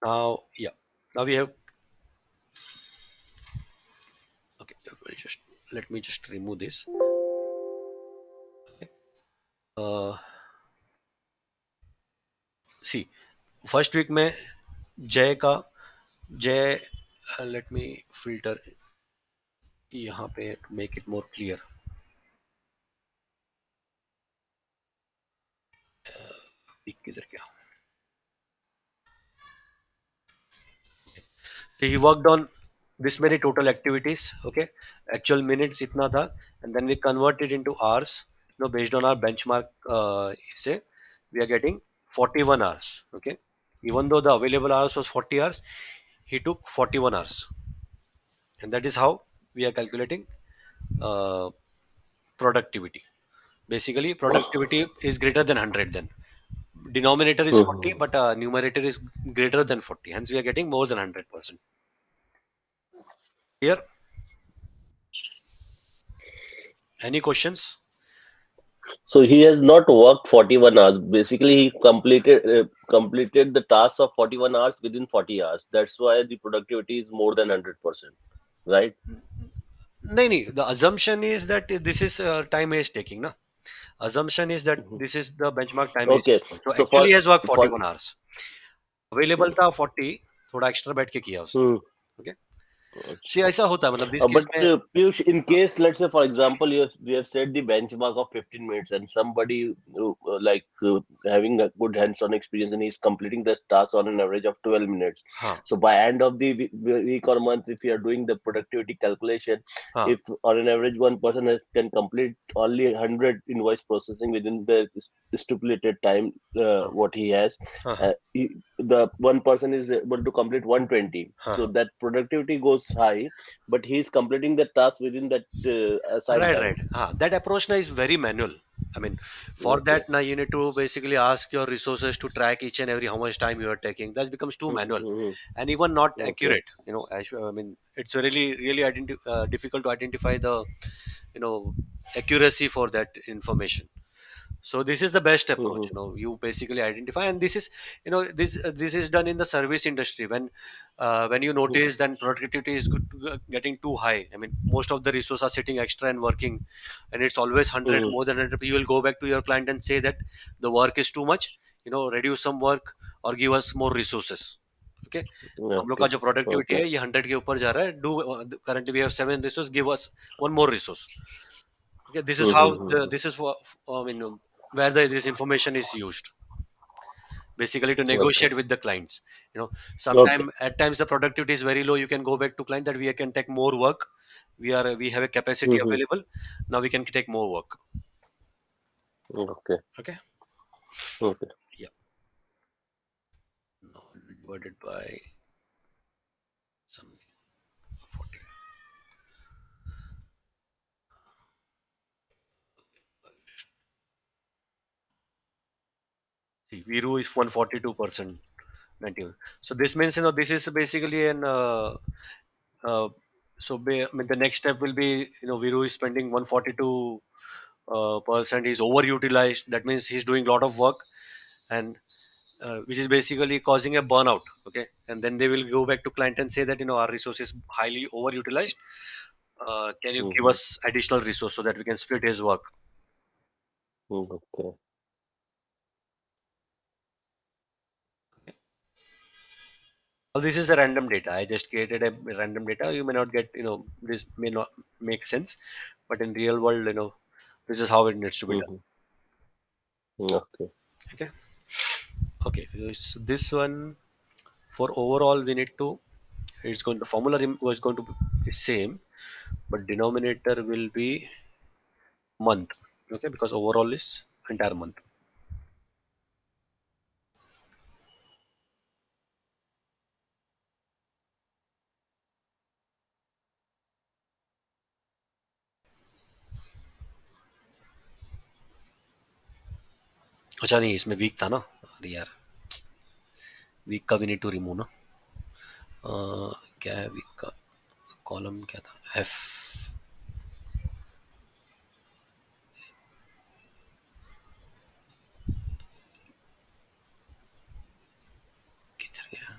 now yeah, now we have. Okay, just let me just remove this. See, first week में जय का जय, let me filter यहाँ पे to make it more clear. week किधर गया? So he worked on this many total activities. Okay, actual minutes itna tha, and then we convert it into hours. Based on our benchmark, say we are getting 41 hours. Okay, even though the available hours was 40 hours, he took 41 hours, and that is how we are calculating uh, productivity. Basically, productivity is greater than 100. Then denominator is 40, but numerator is greater than 40. Hence, we are getting more than 100%. Here, any questions? So he has not worked 41 hours. Basically, he completed the task of 41 hours within 40 hours. That's why the productivity is more than 100%, right? नहीं, the assumption is that this is time he is taking, na. Assumption is that this is the benchmark time he is Okay. taking. So So actually he has worked for 41 hours. Available था 40, थोड़ा extra बैठ के किया उसने. hmm. Okay. See, ऐसा होता है, मतलब this case But में Piyush, in case, let's say, for example, we have set the benchmark of 15 minutes, and somebody having a good hands-on experience and he's completing the task on an average of 12 minutes. हाँ So by end of the week or month, if you are doing the productivity calculation, हाँ if on an average one person can complete only 100 invoice processing within the stipulated time, what he has, हाँ the one person is able to complete 120. हाँ So that productivity goes high, but he is completing the task within that assigned right time. right that approach now is very manual. I mean, for Okay. that now you need to basically ask your resources to track each and every how much time you are taking. That becomes too manual Mhm. and even not Okay. accurate. I mean, it's really difficult to identify the accuracy for that information. So this is the best approach. Mhm. You basically identify, and this is this is done in the service industry. When you notice then productivity is getting too high. I mean, most of the resources are sitting extra and working, and it's always 100, Mhm. more than 100. You will go back to your client and say that the work is too much. Reduce some work or give us more resources. Okay, हम लोग का Okay. जो productivity Okay. है ये 100 के ऊपर जा रहा है. Currently we have 7 resources. Give us one more resource. Okay, this is how Mhm. this is what I mean, where this information is used. basically to Okay. negotiate with the clients. Okay. Sometime at times the productivity is very low. You can go back to client that we can take more work. We have a capacity Mm-hmm. available. Now we can take more work. Okay. Okay. Okay. Yeah. Now divided by some 40. See, Viru is 142%. 91. So this means this is basically an uh, I mean, the next step will be Viru is spending 142 percent. He's overutilized. That means he's doing a lot of work, and which is basically causing a burnout. Okay, and then they will go back to client and say that our resource is highly overutilized. Can you give Mm-hmm. us additional resource so that we can split his work? Okay. Well, this is a random data. I just created a random data. You may not get, this may not make sense, but in real world, this is how it needs to be done. Mm-hmm. Okay. Okay. Okay. So this one for overall, we need to. It's going. The formula was going to be same, but denominator will be month. Okay, because overall is entire month. अच्छा नहीं इसमें week था ना अरे यार week का we need to remove ना क्या है वीक का कॉलम क्या था एफ किधर गया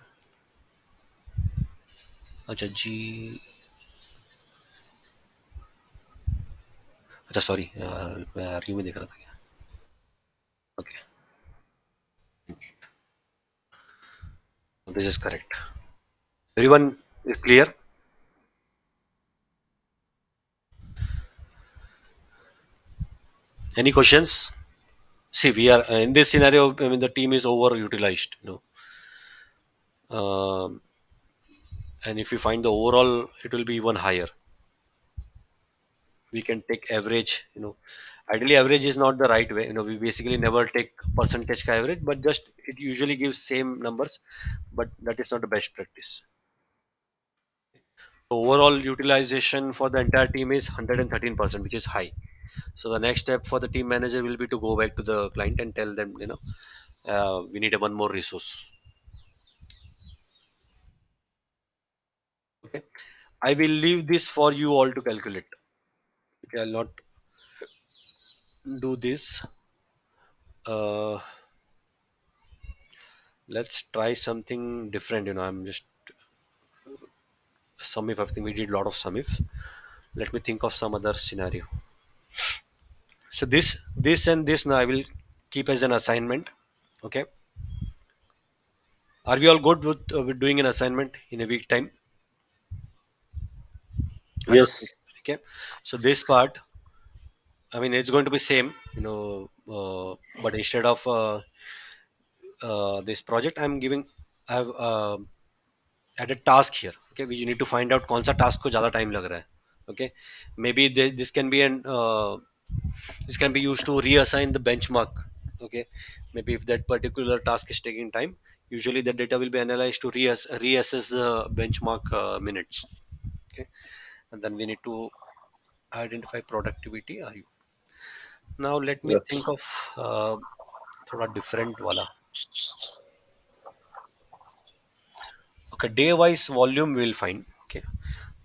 अच्छा जी अच्छा सॉरी मैं आरयू में देख रहा था क्या okay this is correct everyone is clear any questions see we are in this scenario I mean the team is overutilized um, and if we find the overall it will be even higher we can take average ideally average is not the right way we basically never take percentage ka average but just it usually gives same numbers but that is not the best practice. So overall utilization for the entire team is 113%, which is high. So the next step for the team manager will be to go back to the client and tell them we need a one more resource. Okay, I will leave this for you all to calculate. Okay, I'll not do this. uh, let's try something different. I'm just sum if I think we did a lot of sum if. Let me think of some other scenario. So this and this now I will keep as an assignment. Okay, are we all good with doing an assignment in a week time? Yes. Okay, so this part I mean it's going to be same but instead of this project I'm giving I have added task here. Okay, we need to find out कौन सा task को ज़्यादा time लग रहा है. Okay, maybe this can be an this can be used to reassign the benchmark. Okay, maybe if that particular task is taking time, usually the data will be analyzed to reassess the benchmark minutes. Okay, and then we need to identify productivity. Are you now? Let me think Yes. of थोड़ा different वाला. Okay, day wise volume we will find. Okay,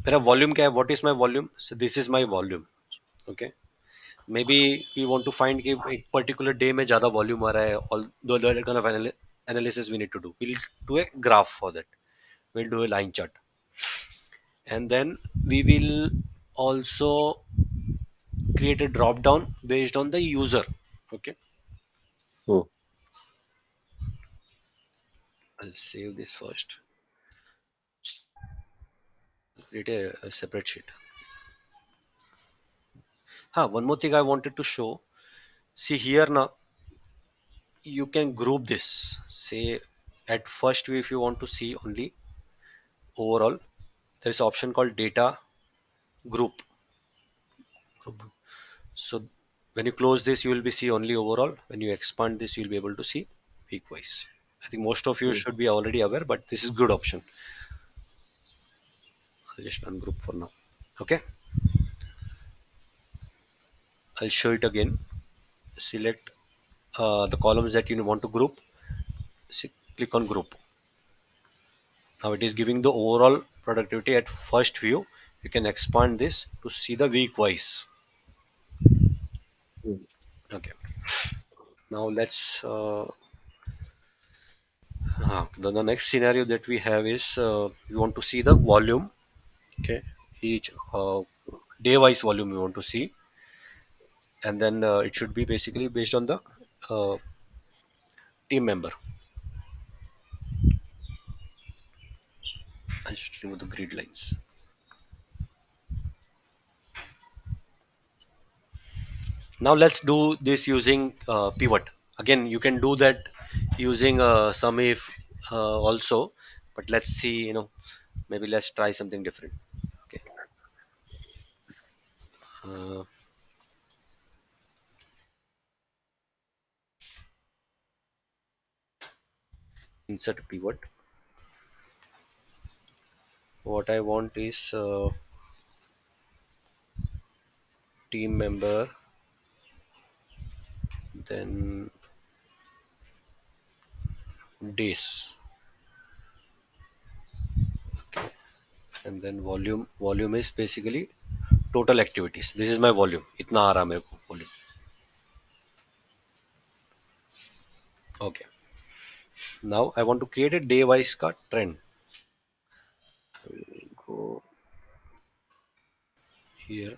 मेरा volume क्या है? What is my volume? So this is my volume. Okay, maybe we want to find कि एक particular day में ज़्यादा volume आ रहा है. All that kind of analysis we need to do. We'll do a graph for that. We'll do a line chart, and then we will also create a drop down based on the user. Okay, Hmm. I'll save this first. Create a separate sheet. One more thing I wanted to show. See here now, you can group this. Say at first view, if you want to see only overall, there is option called data group. So when you close this, you will be see only overall. When you expand this, you'll be able to see week wise. I think most of you Hmm. should be already aware, but this is good option. I'll just ungroup for now. Okay, I'll show it again. Select the columns that you want to group. Click on group. Now it is giving the overall productivity at first view. You can expand this to see the week wise. Hmm. Okay. Now let's the next scenario that we have is we want to see the volume. Okay, each day wise volume we want to see, and then it should be basically based on the uh, team member. I should remove the grid lines. Now let's do this using pivot. Again, you can do that using sum if also, but let's see. Maybe let's try something different. Okay, uh, insert pivot. What I want is team member, then days, and then volume. Volume is basically total activities. This is my volume. इतना आ रहा मेरे को volume. Okay. Now I want to create a day wise का trend. I will go here.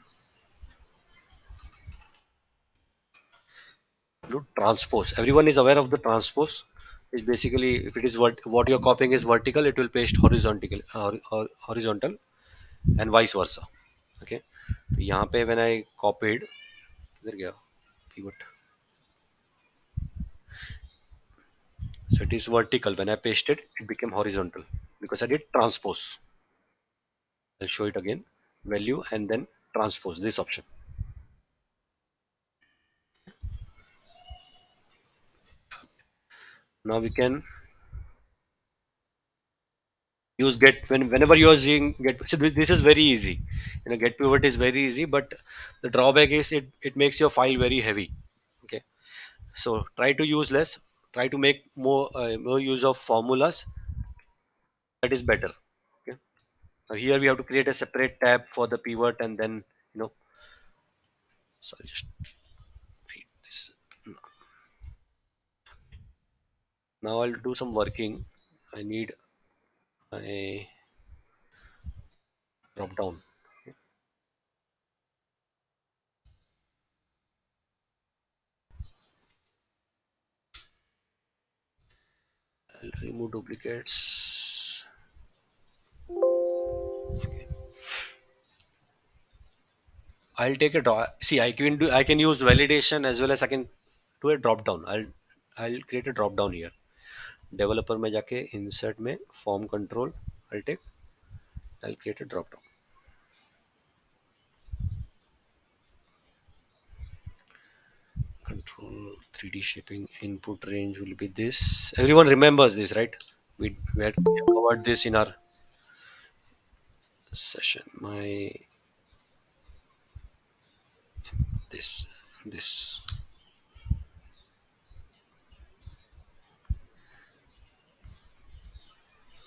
Do transpose. Everyone is aware of the transpose. It's basically if it is what you're copying is vertical, it will paste horizontal, horizontal, and vice versa. Okay. तो यहाँ पे when I copied, किधर गया pivot? So it is vertical. When I pasted, it became horizontal because I did transpose. I'll show it again. Value and then transpose this option. Now we can use get whenever you are using get. So this is very easy. Get pivot is very easy, but the drawback is it makes your file very heavy. Okay, so try to use less. Try to make more use of formulas. That is better. Okay, so here we have to create a separate tab for the pivot, and then you know. So I'll just read this. Now I'll do some working. I need my drop down. I'll remove duplicates. I'll take a draw. See, I can use validation as well as I can do a drop down. I'll create a drop down here. Developer में जाके insert में form control. I'll create a drop down. Control 3D shaping input range will be this. Everyone remembers this, right? We had covered this in our session. My this.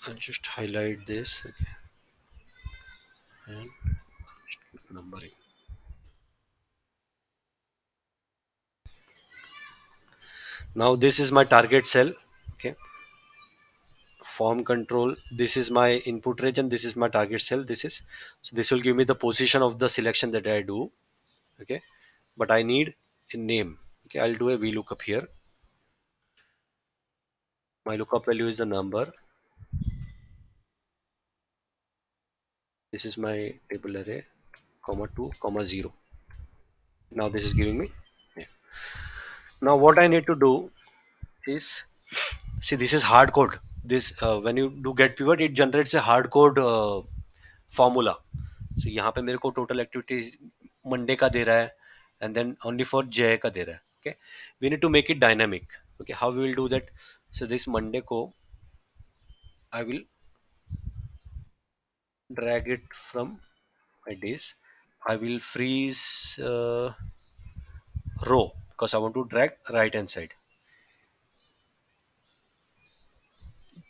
I'll just highlight this. Okay, and numbering. Now this is my target cell. Okay, form control. This is my input range and this is my target cell. This will give me the position of the selection that I do. Okay, but I need a name. Okay, I'll do a VLOOKUP here. My lookup value is a number. This is my table array, comma 2, comma 0. Now this is giving me. Yeah. Now what I need to do, is, see, this is hard code. This when you do get pivot, it generates a hard code formula. So यहाँ पे मेरे को total activities Monday का दे रहा है, and then only for Jay का दे रहा है. Okay, we need to make it dynamic. Okay, how we will do that? So this Monday को I will drag it from my days. I will freeze row because I want to drag right hand side.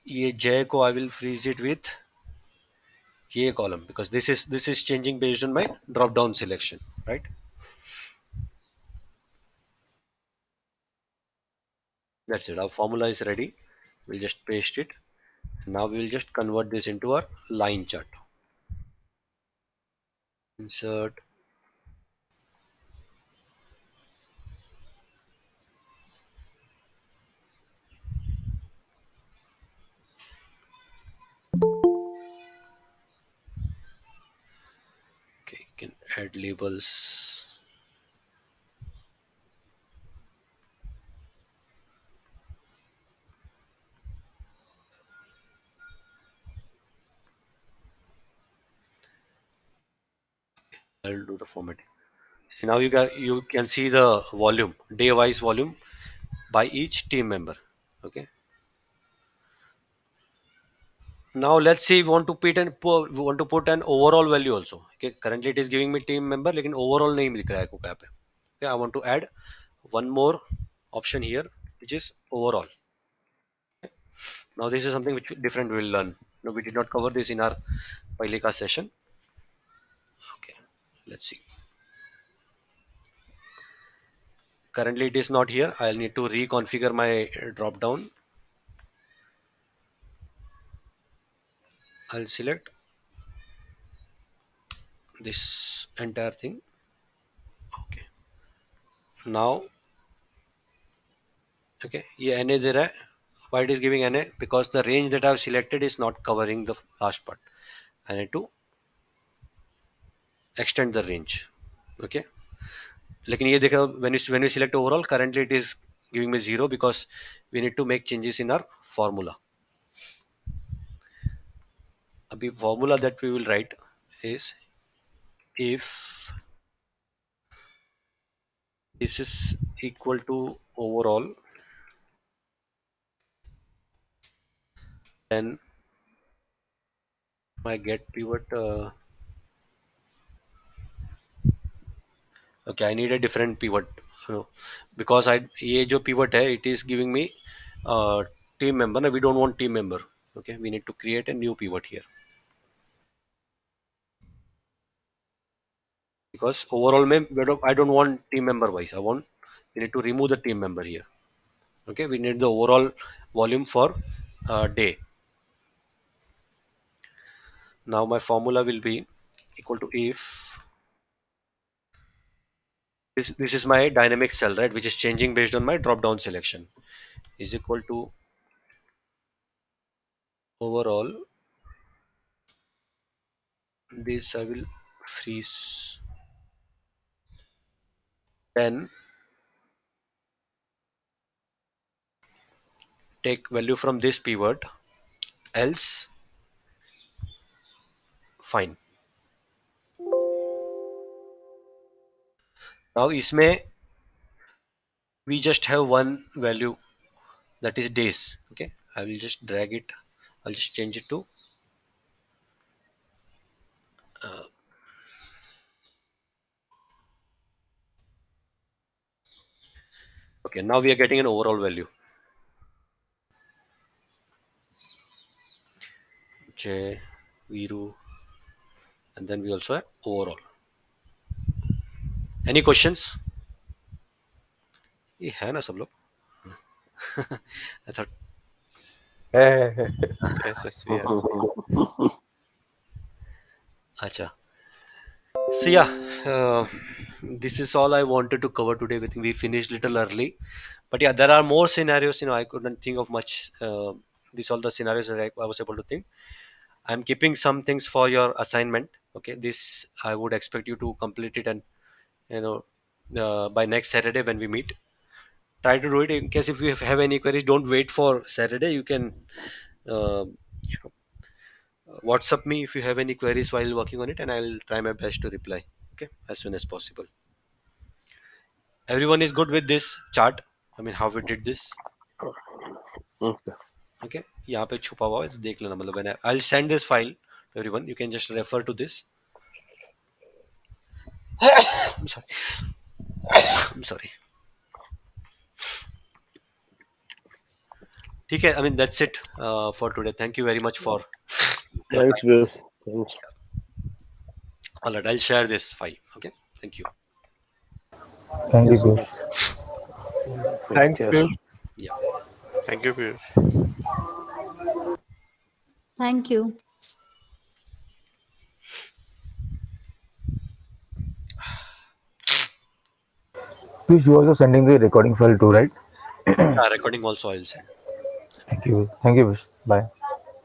ये J को I will freeze it with ये column because this is changing based on my drop down selection, right? That's it. Our formula is ready. We'll just paste it. Now we will just convert this into our line chart. Insert. Okay, you can add labels. I'll do the formatting. See, now you can see the volume, day wise volume by each team member. Okay. Now let's see, we want to put an overall value also. Okay, currently it is giving me team member, लेकिन overall नहीं दिख रहा है को पे. Okay, I want to add one more option here, which is overall. Now this is something which different we'll learn. No, we did not cover this in our Pailika session. Okay, let's see. Currently it is not here. I'll need to reconfigure my drop down. I'll select this entire thing. Okay. Now, okay, ये NA दे रहा है. Why it is giving NA? Because the range that I've selected is not covering the last part. I need to extend the range. Okay. लेकिन ये देखो, when you select overall, currently it is giving me 0 because we need to make changes in our formula. अभी formula that we will write is if this is equal to overall, then my get pivot. Okay, I need a different pivot, because ये जो pivot है, it is giving me team member. No, we don't want team member. Okay, we need to create a new pivot here because overall I don't want team member wise. We need to remove the team member here. Okay, we need the overall volume for day. Now my formula will be equal to if this is my dynamic cell, right, which is changing based on my drop down selection, is equal to overall. This I will freeze. Then take value from this pivot, else fine. Now इसमें we just have one value, that is days. Okay, I will just drag it. I'll just change it to okay. Now we are getting an overall value. J, Viru, and then we also have overall. Any questions? ये है ना सब लोग? I thought. Yes, yes, we are. Acha. So yeah, this is all I wanted to cover today. I think we finished little early, but yeah, there are more scenarios. I couldn't think of much. These all the scenarios that I was able to think. I'm keeping some things for your assignment. Okay, this I would expect you to complete it, and by next Saturday when we meet. try to do it. In case if you have any queries, don't wait for Saturday. You can you know, WhatsApp me if you have any queries while working on it, and I'll try my best to reply. Okay, as soon as possible. Everyone is good with this chart? I mean, how we did this? Okay. Okay, यहाँ पे छुपा हुआ है तो देख लेना मतलब when I'll send this file to everyone. You can just refer to this. I'm sorry. I'm sorry. ठीक है. I mean that's it for today. Thank you very much for your Thanks, time. Piyush. Thanks. All right, I'll share this file. Okay. Thank you. Thank you, Yes, sir. Piyush. Thanks, Yes. Piyush. Yeah. Thank you, Piyush. Thank you. Piyush, you also sending the recording file too, right? Yeah, recording also I'll send. Thank you. Thank you, Piyush. Bye.